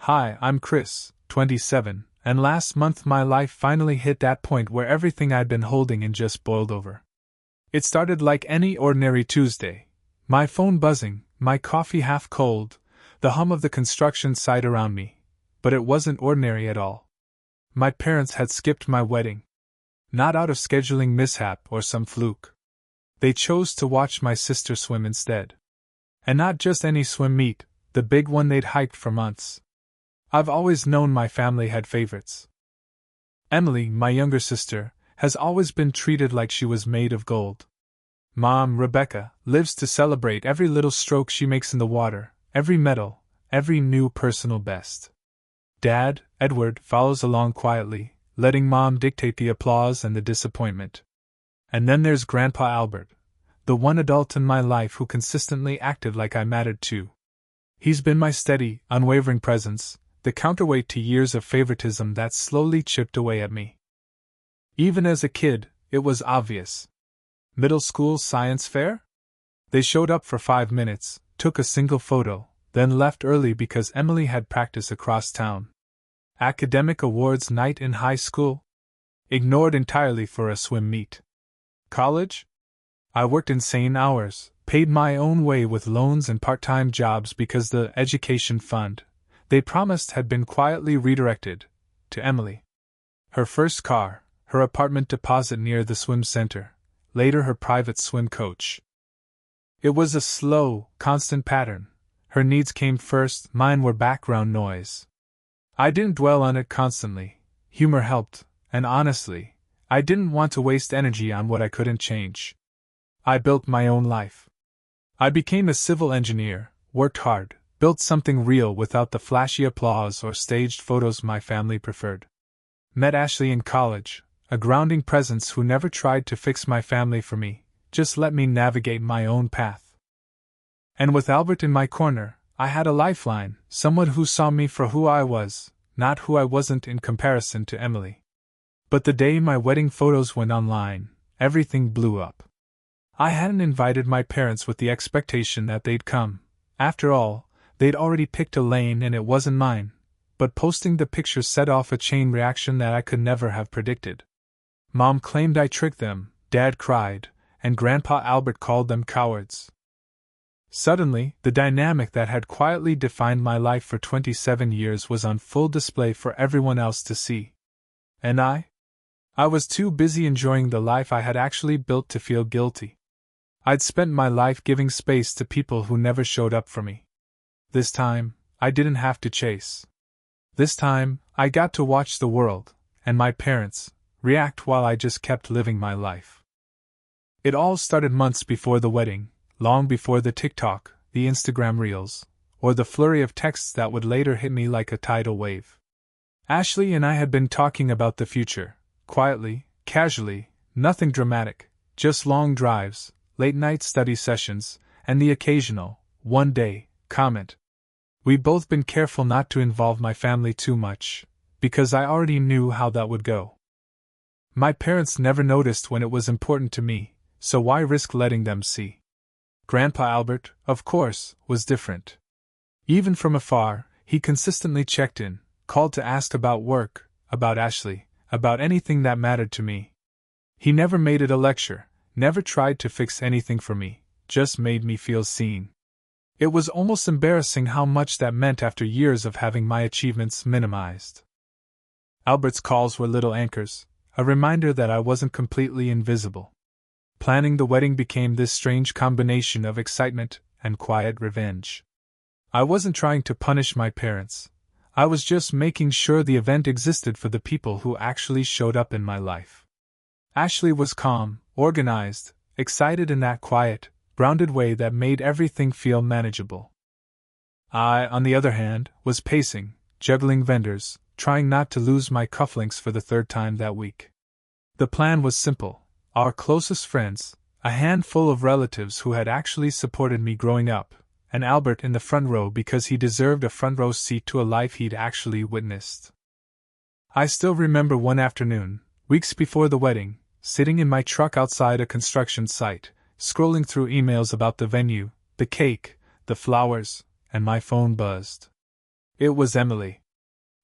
Hi, I'm Chris, 27, and last month my life finally hit that point where everything I'd been holding in just boiled over. It started like any ordinary Tuesday. My phone buzzing, my coffee half cold, the hum of the construction site around me. But it wasn't ordinary at all. My parents had skipped my wedding. Not out of scheduling mishap or some fluke. They chose to watch my sister swim instead. And not just any swim meet, the big one they'd hyped for months. I've always known my family had favorites. Emily, my younger sister, has always been treated like she was made of gold. Mom, Rebecca, lives to celebrate every little stroke she makes in the water, every medal, every new personal best. Dad, Edward, follows along quietly, letting Mom dictate the applause and the disappointment. And then there's Grandpa Albert, the one adult in my life who consistently acted like I mattered too. He's been my steady, unwavering presence, the counterweight to years of favoritism that slowly chipped away at me. Even as a kid, it was obvious. Middle school science fair? They showed up for 5 minutes, took a single photo, then left early because Emily had practice across town. Academic awards night in high school? Ignored entirely for a swim meet. College? I worked insane hours, paid my own way with loans and part-time jobs because the education fund they promised had been quietly redirected to Emily. Her first car, her apartment deposit near the swim center, later her private swim coach. It was a slow, constant pattern. Her needs came first, mine were background noise. I didn't dwell on it constantly. Humor helped, and honestly, I didn't want to waste energy on what I couldn't change. I built my own life. I became a civil engineer, worked hard, built something real without the flashy applause or staged photos my family preferred. Met Ashley in college, a grounding presence who never tried to fix my family for me, just let me navigate my own path. And with Albert in my corner, I had a lifeline, someone who saw me for who I was, not who I wasn't in comparison to Emily. But the day my wedding photos went online, everything blew up. I hadn't invited my parents with the expectation that they'd come. After all, they'd already picked a lane and it wasn't mine, but posting the pictures set off a chain reaction that I could never have predicted. Mom claimed I tricked them, Dad cried, and Grandpa Albert called them cowards. Suddenly, the dynamic that had quietly defined my life for 27 years was on full display for everyone else to see. And I was too busy enjoying the life I had actually built to feel guilty. I'd spent my life giving space to people who never showed up for me. This time, I didn't have to chase. This time, I got to watch the world, and my parents, react while I just kept living my life. It all started months before the wedding, long before the TikTok, the Instagram Reels, or the flurry of texts that would later hit me like a tidal wave. Ashley and I had been talking about the future, quietly, casually, nothing dramatic, just long drives, late-night study sessions, and the occasional, one-day, comment. We'd both been careful not to involve my family too much, because I already knew how that would go. My parents never noticed when it was important to me, so why risk letting them see? Grandpa Albert, of course, was different. Even from afar, he consistently checked in, called to ask about work, about Ashley, about anything that mattered to me. He never made it a lecture, never tried to fix anything for me, just made me feel seen. It was almost embarrassing how much that meant after years of having my achievements minimized. Albert's calls were little anchors, a reminder that I wasn't completely invisible. Planning the wedding became this strange combination of excitement and quiet revenge. I wasn't trying to punish my parents. I was just making sure the event existed for the people who actually showed up in my life. Ashley was calm, organized, excited in that quiet, grounded way that made everything feel manageable. I, on the other hand, was pacing, juggling vendors, trying not to lose my cufflinks for the 3rd time that week. The plan was simple. Our closest friends, a handful of relatives who had actually supported me growing up, and Albert in the front row because he deserved a front row seat to a life he'd actually witnessed. I still remember one afternoon, weeks before the wedding, sitting in my truck outside a construction site, scrolling through emails about the venue, the cake, the flowers, and my phone buzzed. It was Emily.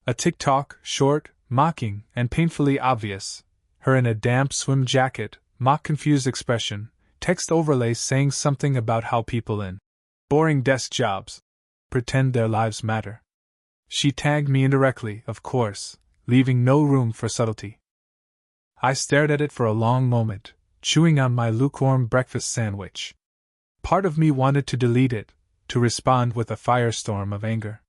A TikTok, short, mocking, and painfully obvious. Her in a damp swim jacket, mock confused expression, text overlay saying something about how people in boring desk jobs pretend their lives matter. She tagged me indirectly, of course, leaving no room for subtlety. I stared at it for a long moment, chewing on my lukewarm breakfast sandwich. Part of me wanted to delete it, to respond with a firestorm of anger.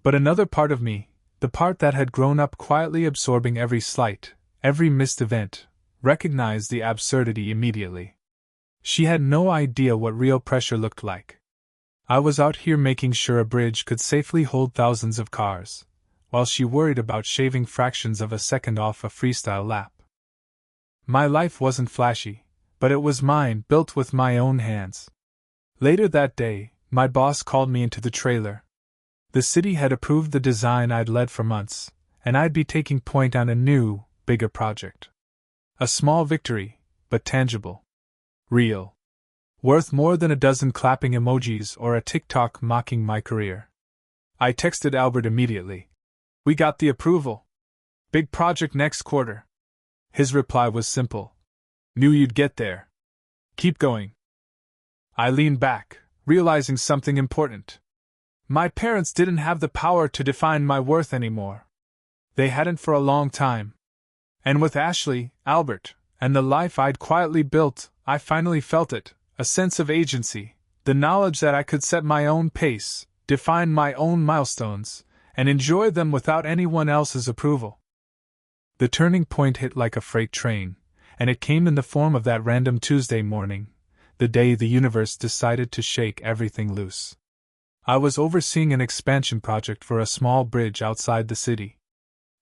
But another part of me, the part that had grown up quietly absorbing every slight, every missed event, recognized the absurdity immediately. She had no idea what real pressure looked like. I was out here making sure a bridge could safely hold thousands of cars, while she worried about shaving fractions of a second off a freestyle lap. My life wasn't flashy, but it was mine, built with my own hands. Later that day, my boss called me into the trailer. The city had approved the design I'd led for months, and I'd be taking point on a new, bigger project. A small victory, but tangible. Real. Worth more than a dozen clapping emojis or a TikTok mocking my career. I texted Albert immediately. "We got the approval. Big project next quarter." His reply was simple. "Knew you'd get there. Keep going." I leaned back, realizing something important. My parents didn't have the power to define my worth anymore. They hadn't for a long time. And with Ashley, Albert, and the life I'd quietly built, I finally felt it, a sense of agency, the knowledge that I could set my own pace, define my own milestones, and enjoy them without anyone else's approval. The turning point hit like a freight train, and it came in the form of that random Tuesday morning, the day the universe decided to shake everything loose. I was overseeing an expansion project for a small bridge outside the city.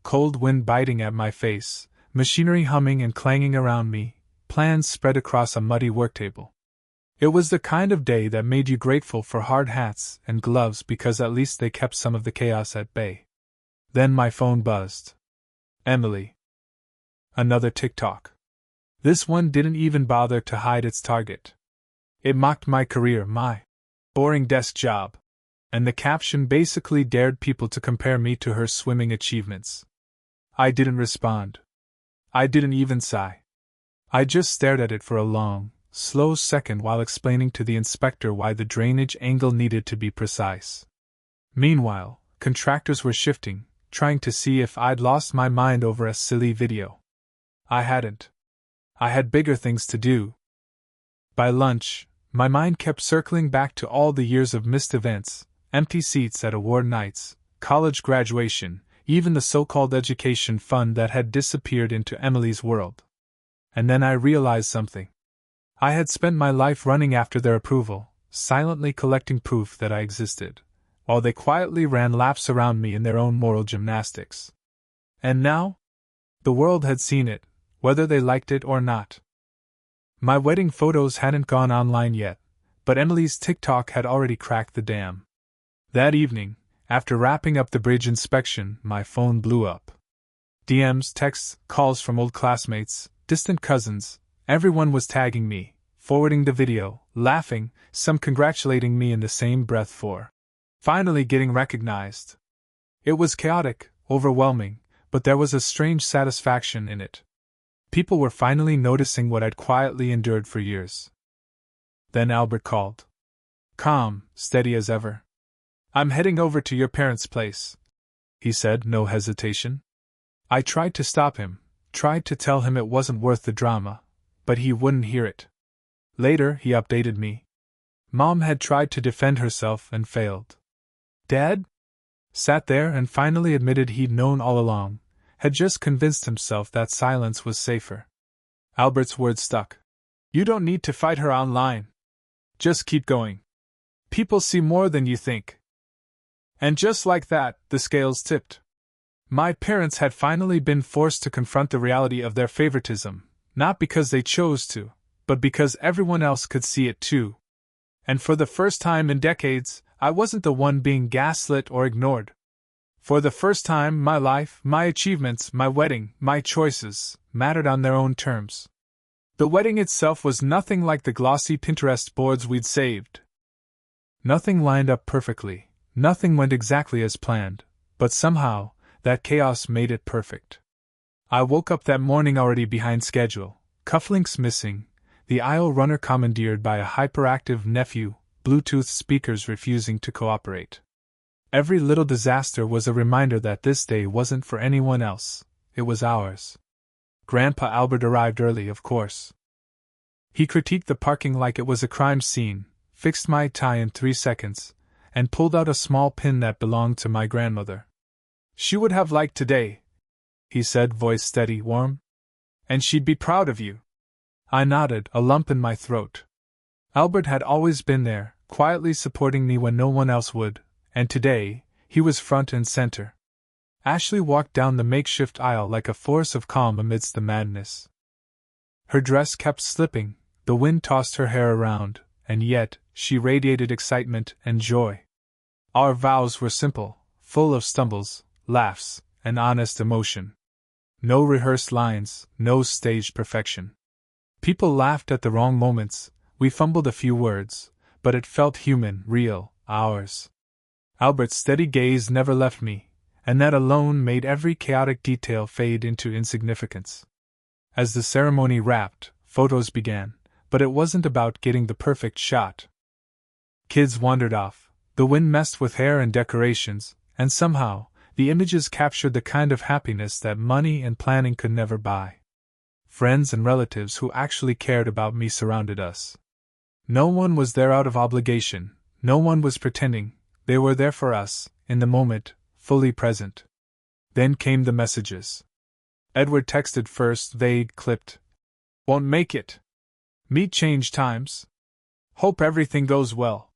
Cold wind biting at my face, machinery humming and clanging around me, plans spread across a muddy worktable. It was the kind of day that made you grateful for hard hats and gloves because at least they kept some of the chaos at bay. Then my phone buzzed. Emily. Another TikTok. This one didn't even bother to hide its target. It mocked my career, my boring desk job, and the caption basically dared people to compare me to her swimming achievements. I didn't respond. I didn't even sigh. I just stared at it for a long, slow second while explaining to the inspector why the drainage angle needed to be precise. Meanwhile, contractors were shifting, trying to see if I'd lost my mind over a silly video. I hadn't. I had bigger things to do. By lunch, my mind kept circling back to all the years of missed events, empty seats at award nights, college graduation, even the so-called education fund that had disappeared into Emily's world. And then I realized something. I had spent my life running after their approval, silently collecting proof that I existed, while they quietly ran laps around me in their own moral gymnastics. And now? The world had seen it, whether they liked it or not. My wedding photos hadn't gone online yet, but Emily's TikTok had already cracked the dam. That evening, after wrapping up the bridge inspection, my phone blew up. DMs, texts, calls from old classmates, distant cousins, everyone was tagging me, forwarding the video, laughing, some congratulating me in the same breath for finally getting recognized. It was chaotic, overwhelming, but there was a strange satisfaction in it. People were finally noticing what I'd quietly endured for years. Then Albert called. Calm, steady as ever. "I'm heading over to your parents' place," he said, no hesitation. I tried to stop him, tried to tell him it wasn't worth the drama, but he wouldn't hear it. Later, he updated me. Mom had tried to defend herself and failed. Dad? Sat there and finally admitted he'd known all along, had just convinced himself that silence was safer. Albert's words stuck. "You don't need to fight her online. Just keep going. People see more than you think." And just like that, the scales tipped. My parents had finally been forced to confront the reality of their favoritism, not because they chose to, but because everyone else could see it too. And for the first time in decades, I wasn't the one being gaslit or ignored. For the first time, my life, my achievements, my wedding, my choices, mattered on their own terms. The wedding itself was nothing like the glossy Pinterest boards we'd saved. Nothing lined up perfectly, Nothing went exactly as planned, but somehow, that chaos made it perfect. I woke up that morning already behind schedule, cufflinks missing, the aisle runner commandeered by a hyperactive nephew, Bluetooth speakers refusing to cooperate. Every little disaster was a reminder that this day wasn't for anyone else, it was ours. Grandpa Albert arrived early, of course. He critiqued the parking like it was a crime scene, fixed my tie in 3 seconds, and pulled out a small pin that belonged to my grandmother. "She would have liked today," he said, voice steady, warm. "And she'd be proud of you." I nodded, a lump in my throat. Albert had always been there, quietly supporting me when no one else would, and today, he was front and center. Ashley walked down the makeshift aisle like a force of calm amidst the madness. Her dress kept slipping, the wind tossed her hair around, and yet, she radiated excitement and joy. Our vows were simple, full of stumbles, laughs, and honest emotion. No rehearsed lines, no staged perfection. People laughed at the wrong moments, we fumbled a few words, but it felt human, real, ours. Albert's steady gaze never left me, and that alone made every chaotic detail fade into insignificance. As the ceremony wrapped, photos began, but it wasn't about getting the perfect shot. Kids wandered off, the wind messed with hair and decorations, and somehow, the images captured the kind of happiness that money and planning could never buy. Friends and relatives who actually cared about me surrounded us. No one was there out of obligation, no one was pretending, they were there for us, in the moment, fully present. Then came the messages. Edward texted first, vague, clipped. "Won't make it. Meet change times. Hope everything goes well."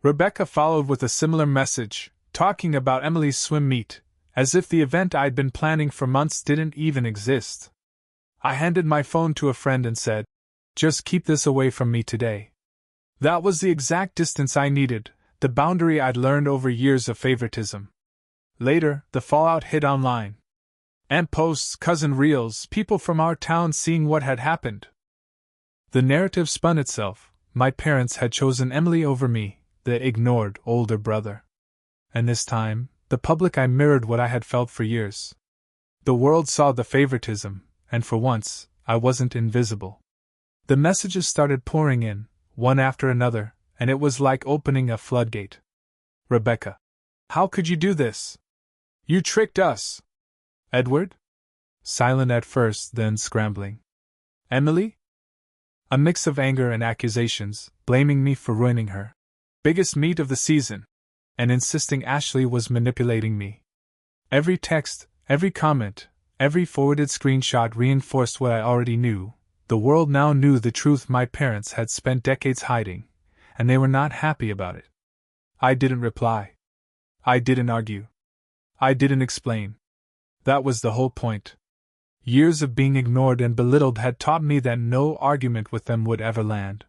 Rebecca followed with a similar message, talking about Emily's swim meet, as if the event I'd been planning for months didn't even exist. I handed my phone to a friend and said, "Just keep this away from me today." That was the exact distance I needed, the boundary I'd learned over years of favoritism. Later, the fallout hit online. Aunt posts, cousin reels, people from our town seeing what had happened. The narrative spun itself. My parents had chosen Emily over me, the ignored older brother. And this time, the public I mirrored what I had felt for years. The world saw the favoritism, and for once, I wasn't invisible. The messages started pouring in, one after another, and it was like opening a floodgate. "Rebecca. How could you do this? You tricked us." "Edward?" Silent at first, then scrambling. "Emily?" A mix of anger and accusations, blaming me for ruining her biggest meet of the season, and insisting Ashley was manipulating me. Every text, every comment, every forwarded screenshot reinforced what I already knew. The world now knew the truth my parents had spent decades hiding, and they were not happy about it. I didn't reply. I didn't argue. I didn't explain. That was the whole point. Years of being ignored and belittled had taught me that no argument with them would ever land.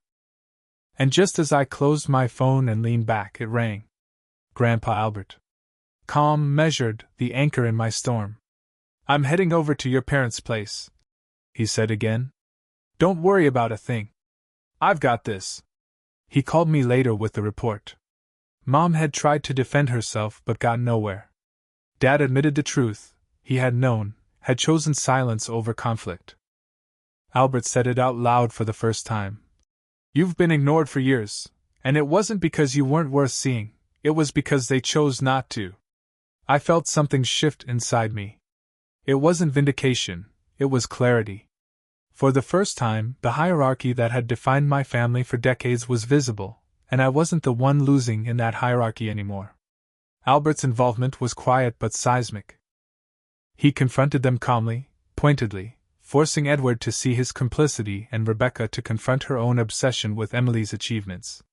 And just as I closed my phone and leaned back, it rang. Grandpa Albert. Calm, measured, the anchor in my storm. "I'm heading over to your parents' place," he said again. "Don't worry about a thing. I've got this." He called me later with the report. Mom had tried to defend herself but got nowhere. Dad admitted the truth. He had known, had chosen silence over conflict. Albert said it out loud for the first time. "You've been ignored for years, and it wasn't because you weren't worth seeing, it was because they chose not to." I felt something shift inside me. It wasn't vindication, it was clarity. For the first time, the hierarchy that had defined my family for decades was visible, and I wasn't the one losing in that hierarchy anymore. Albert's involvement was quiet but seismic. He confronted them calmly, pointedly, forcing Edward to see his complicity and Rebecca to confront her own obsession with Emily's achievements.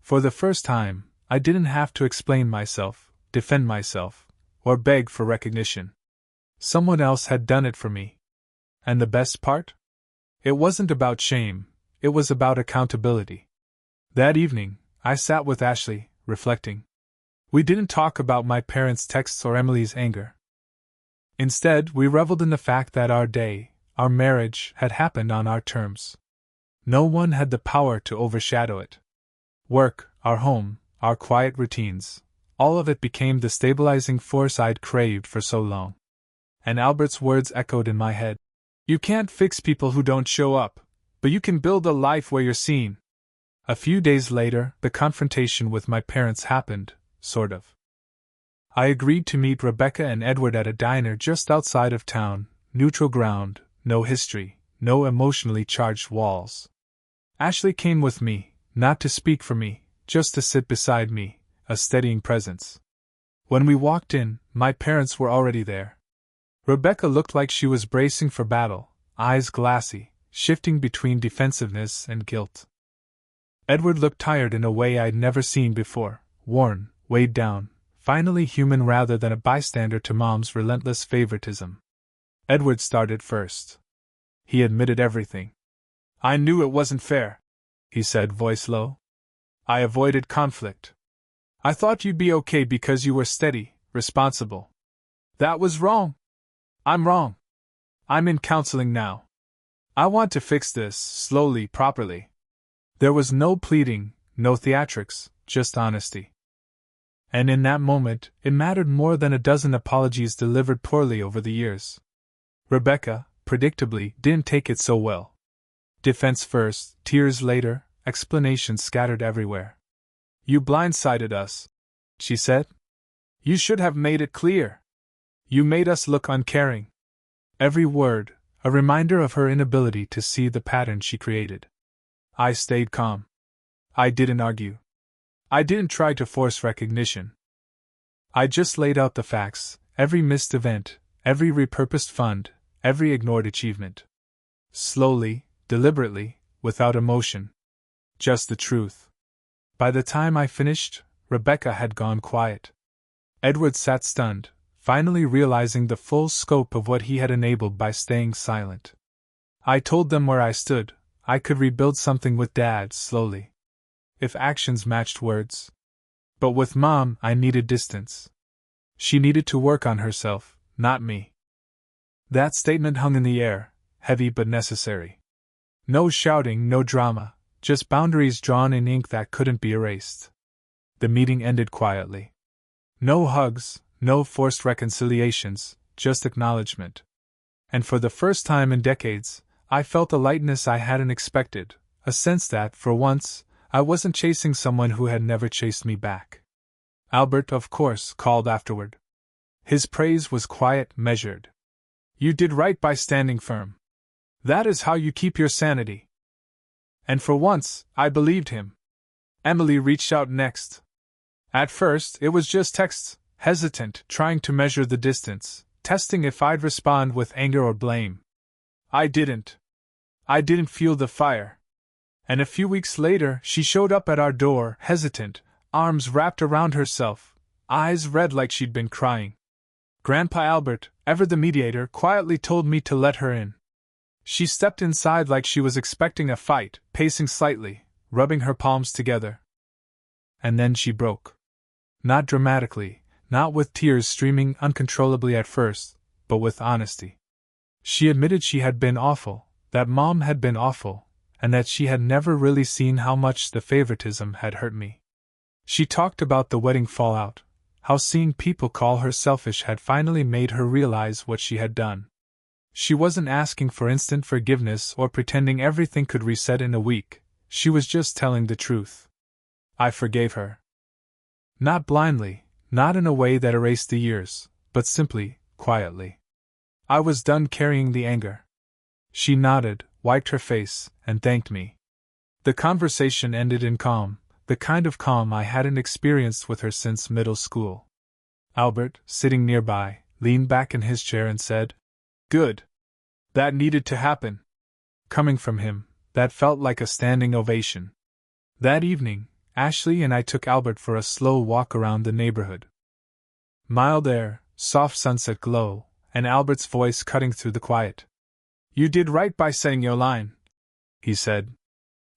For the first time, I didn't have to explain myself, defend myself, or beg for recognition. Someone else had done it for me. And the best part? It wasn't about shame, it was about accountability. That evening, I sat with Ashley, reflecting. We didn't talk about my parents' texts or Emily's anger. Instead, we reveled in the fact that our day, our marriage, had happened on our terms. No one had the power to overshadow it. Work, our home, our quiet routines, all of it became the stabilizing force I'd craved for so long. And Albert's words echoed in my head. You can't fix people who don't show up, but you can build a life where you're seen. A few days later, the confrontation with my parents happened, sort of. I agreed to meet Rebecca and Edward at a diner just outside of town, neutral ground, no history, no emotionally charged walls. Ashley came with me, not to speak for me, just to sit beside me, a steadying presence. When we walked in, my parents were already there. Rebecca looked like she was bracing for battle, eyes glassy, shifting between defensiveness and guilt. Edward looked tired in a way I'd never seen before, worn, weighed down, finally human rather than a bystander to Mom's relentless favoritism. Edward started first. He admitted everything. I knew it wasn't fair, he said, voice low. I avoided conflict. I thought you'd be okay because you were steady, responsible. That was wrong. I'm wrong. I'm in counseling now. I want to fix this, slowly, properly. There was no pleading, no theatrics, just honesty. And in that moment, it mattered more than a dozen apologies delivered poorly over the years. Rebecca, predictably, didn't take it so well. Defense first, tears later, explanations scattered everywhere. You blindsided us, she said. You should have made it clear. You made us look uncaring. Every word, a reminder of her inability to see the pattern she created. I stayed calm. I didn't argue. I didn't try to force recognition. I just laid out the facts, every missed event, every repurposed fund, every ignored achievement. Slowly, deliberately, without emotion. Just the truth. By the time I finished, Rebecca had gone quiet. Edward sat stunned, finally realizing the full scope of what he had enabled by staying silent. I told them where I stood. I could rebuild something with Dad, slowly. If actions matched words. But with Mom, I needed distance. She needed to work on herself, not me. That statement hung in the air, heavy but necessary. No shouting, no drama, just boundaries drawn in ink that couldn't be erased. The meeting ended quietly. No hugs, no forced reconciliations, just acknowledgement. And for the first time in decades, I felt a lightness I hadn't expected, a sense that, for once, I wasn't chasing someone who had never chased me back. Albert, of course, called afterward. His praise was quiet, measured. You did right by standing firm. That is how you keep your sanity. And for once, I believed him. Emily reached out next. At first, it was just texts, hesitant, trying to measure the distance, testing if I'd respond with anger or blame. I didn't. I didn't feel the fire. And a few weeks later, she showed up at our door, hesitant, arms wrapped around herself, eyes red like she'd been crying. Grandpa Albert, ever the mediator, quietly told me to let her in. She stepped inside like she was expecting a fight, pacing slightly, rubbing her palms together. And then she broke. Not dramatically, not with tears streaming uncontrollably at first, but with honesty. She admitted she had been awful, that Mom had been awful, and that she had never really seen how much the favoritism had hurt me. She talked about the wedding fallout, how seeing people call her selfish had finally made her realize what she had done. She wasn't asking for instant forgiveness or pretending everything could reset in a week, she was just telling the truth. I forgave her. Not blindly, not in a way that erased the years, but simply, quietly. I was done carrying the anger. She nodded, wiped her face, and thanked me. The conversation ended in calm, the kind of calm I hadn't experienced with her since middle school. Albert, sitting nearby, leaned back in his chair and said, "Good. That needed to happen." Coming from him, that felt like a standing ovation. That evening, Ashley and I took Albert for a slow walk around the neighborhood. Mild air, soft sunset glow, and Albert's voice cutting through the quiet. "You did right by saying your line," he said.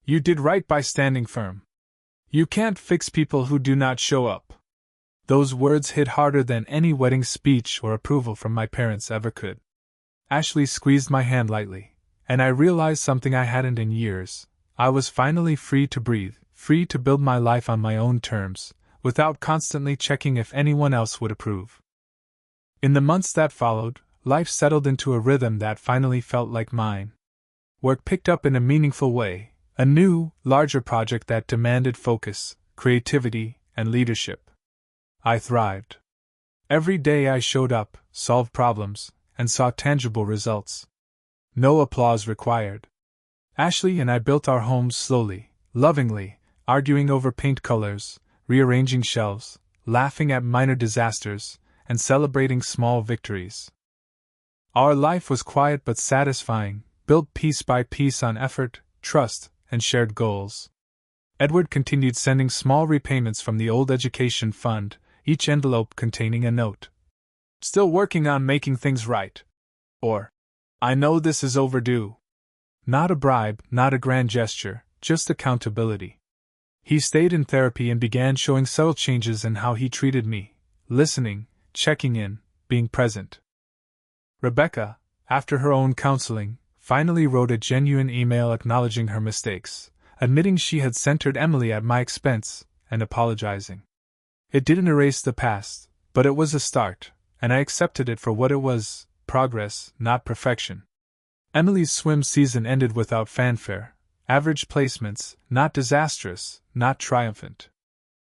"You did right by standing firm. You can't fix people who do not show up." Those words hit harder than any wedding speech or approval from my parents ever could. Ashley squeezed my hand lightly, and I realized something I hadn't in years. I was finally free to breathe, free to build my life on my own terms, without constantly checking if anyone else would approve. In the months that followed, life settled into a rhythm that finally felt like mine. Work picked up in a meaningful way, a new, larger project that demanded focus, creativity, and leadership. I thrived. Every day I showed up, solved problems, and saw tangible results. No applause required. Ashley and I built our homes slowly, lovingly, arguing over paint colors, rearranging shelves, laughing at minor disasters, and celebrating small victories. Our life was quiet but satisfying, built piece by piece on effort, trust, and shared goals. Edward continued sending small repayments from the old education fund, each envelope containing a note. "Still working on making things right." Or, "I know this is overdue." Not a bribe, not a grand gesture, just accountability. He stayed in therapy and began showing subtle changes in how he treated me, listening, checking in, being present. Rebecca, after her own counseling, finally wrote a genuine email acknowledging her mistakes, admitting she had centered Emily at my expense, and apologizing. It didn't erase the past, but it was a start, and I accepted it for what it was: progress, not perfection. Emily's swim season ended without fanfare, average placements, not disastrous, not triumphant.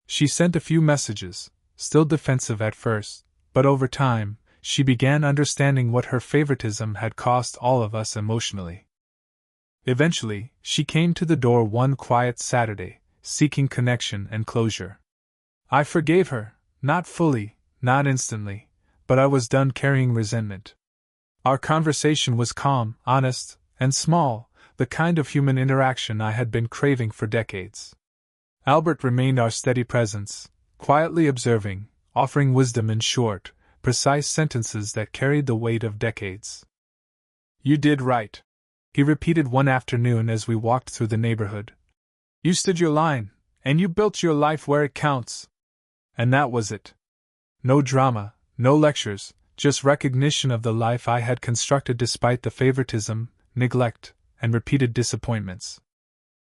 She sent a few messages, still defensive at first, but over time, she began understanding what her favoritism had cost all of us emotionally. Eventually, she came to the door one quiet Saturday, seeking connection and closure. I forgave her, not fully, not instantly, but I was done carrying resentment. Our conversation was calm, honest, and small, the kind of human interaction I had been craving for decades. Albert remained our steady presence, quietly observing, offering wisdom in short, precise sentences that carried the weight of decades. "You did right," he repeated one afternoon as we walked through the neighborhood. "You stood your line, and you built your life where it counts." And that was it. No drama, no lectures, just recognition of the life I had constructed despite the favoritism, neglect, and repeated disappointments.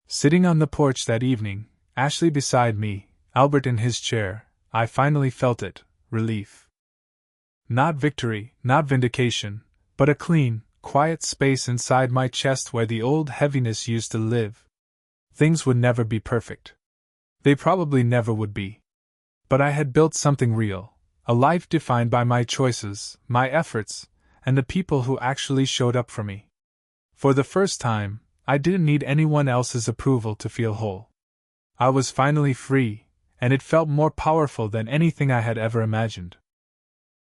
Sitting on the porch that evening, Ashley beside me, Albert in his chair, I finally felt it: relief. Not victory, not vindication, but a clean, quiet space inside my chest where the old heaviness used to live. Things would never be perfect. They probably never would be. But I had built something real, a life defined by my choices, my efforts, and the people who actually showed up for me. For the first time, I didn't need anyone else's approval to feel whole. I was finally free, and it felt more powerful than anything I had ever imagined.